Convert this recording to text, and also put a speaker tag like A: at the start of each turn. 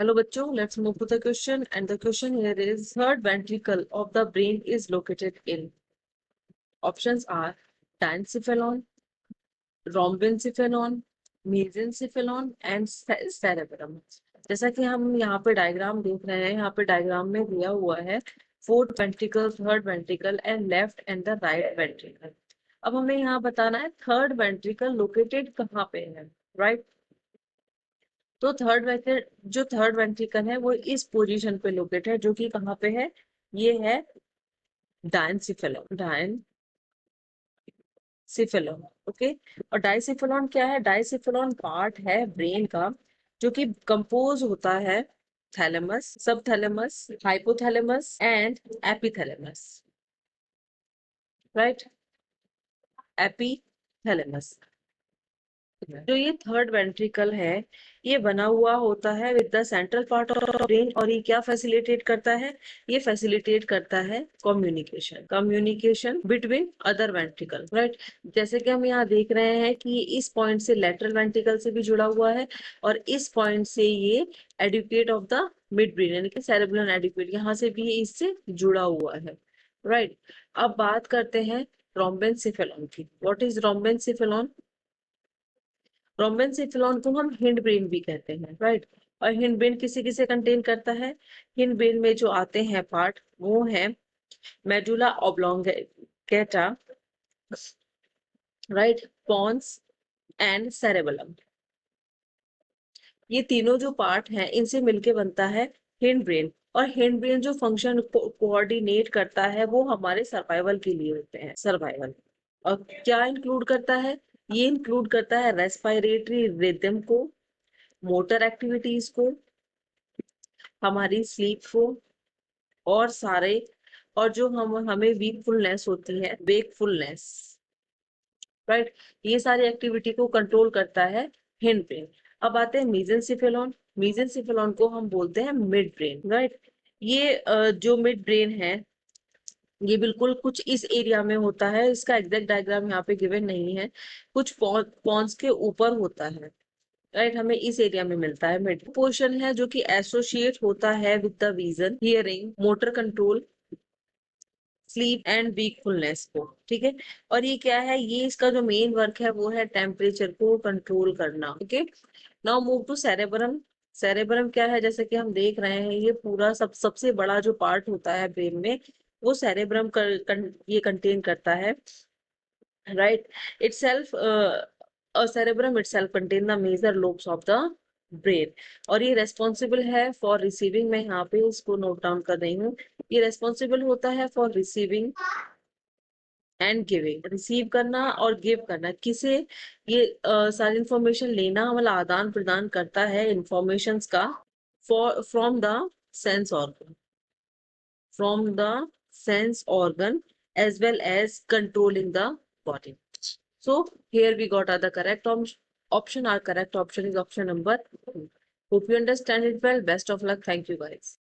A: Hello bachcho, let's move to the question, and the question here is third ventricle of the brain is located in. Options are diencephalon, rhombencephalon, mesencephalon and cerebellum. जैसा कि हम यहाँ पे diagram देख रहे हैं, यहाँ पे डायग्राम में दिया हुआ है fourth ventricle, third ventricle and left and the right ventricle. अब हमें यहाँ बताना है थर्ड वेंट्रिकल लोकेटेड कहाँ पे है, राइट? तो थर्ड वेंट्रिकल है वो इस पोजीशन पे लोकेट है, जो कि कहाँ पे है, ये है डायनसिफेलॉन. ओके. और डाइसिफेलॉन क्या है? डाइसिफेलॉन पार्ट है ब्रेन का जो कि कंपोज होता है थैलेमस, सब thalamus, hypothalamus and epithalamus, right? Epithalamus. जो ये थर्ड वेंट्रिकल है ये बना हुआ होता है with the central part of brain, और ये क्या फैसिलिटेट करता है? ये फैसिलिटेट करता है communication between other ventricle, right? जैसे कि हम यहाँ देख रहे हैं कि ये इस पॉइंट से लेटरल वेंट्रिकल से भी जुड़ा हुआ है और इस पॉइंट से ये educate of the midbrain यानी कि सेरेब्रम एडुकेट यहाँ से भी ये इससे जुड़ा हुआ है, राइट? अब बात करते हैं रोम्बेनसेफेलॉन की. What is रोम्बेनसेफेलॉन? रोम्बेनसेफेलॉन को हम हिंड ब्रेन भी कहते हैं, राइट? और हिंड ब्रेन किसे किसे कंटेन करता है? हिंड ब्रेन में जो आते हैं पार्ट वो है medulla oblongata, right, pons and cerebellum. ये तीनों जो पार्ट हैं इनसे मिलके बनता है हिंड ब्रेन. और हिंड ब्रेन जो फंक्शन कोऑर्डिनेट करता है वो हमारे सर्वाइवल के लिए होते हैं, सर्वाइवल. और क्या इंक्लूड करता है? ये इंक्लूड करता है रेस्पिरेटरी रिदम को, मोटर एक्टिविटीज को, हमारी स्लीप को, और सारे, और जो हमें वीकफुलनेस होती है, वेकफुलनेस, राइट? ये सारी एक्टिविटी को कंट्रोल करता है हिंड ब्रेन. अब आते हैं मीजेंसिफेलॉन. मीजेंसिफेलॉन को हम बोलते हैं मिड ब्रेन, राइट? ये जो मिड ब्रेन है ये बिल्कुल कुछ इस एरिया में होता है. इसका एग्जैक्ट डायग्राम यहाँ पे गिवन नहीं है. कुछ पॉन्स के ऊपर होता है, राइट? हमें इस एरिया में मिलता है. मिड पोर्शन है जो कि एसोसिएट होता है with the vision, hearing, motor control, sleep and wakefulness को, ठीक है? और ये क्या है? ये इसका जो मेन वर्क है वो है टेम्परेचर को कंट्रोल करना. Okay. Now move to cerebrum. Cerebrum क्या है? जैसे कि हम देख रहे हैं ये पूरा सबसे बड़ा जो पार्ट होता है ब्रेन में वो सेरेब्रम ये कंटेन करता है, right? Itself, a cerebrum itself contain the major lobes of the brain. और ये रेस्पॉन्सिबल है फॉर रिसीविंग, मैं यहाँ पे इसको नोट डाउन कर रही हूँ, ये रेस्पॉन्सिबल होता है for receiving end giving, receive करना और गिव करना. किसे? ये सारी इंफॉर्मेशन लेना, मतलब आदान प्रदान करता है इंफॉर्मेशन का for from the sense organ as well as controlling the body. So here we got the correct option. Our correct option is option number 2. Hope you understand it well. Best of luck. Thank you guys.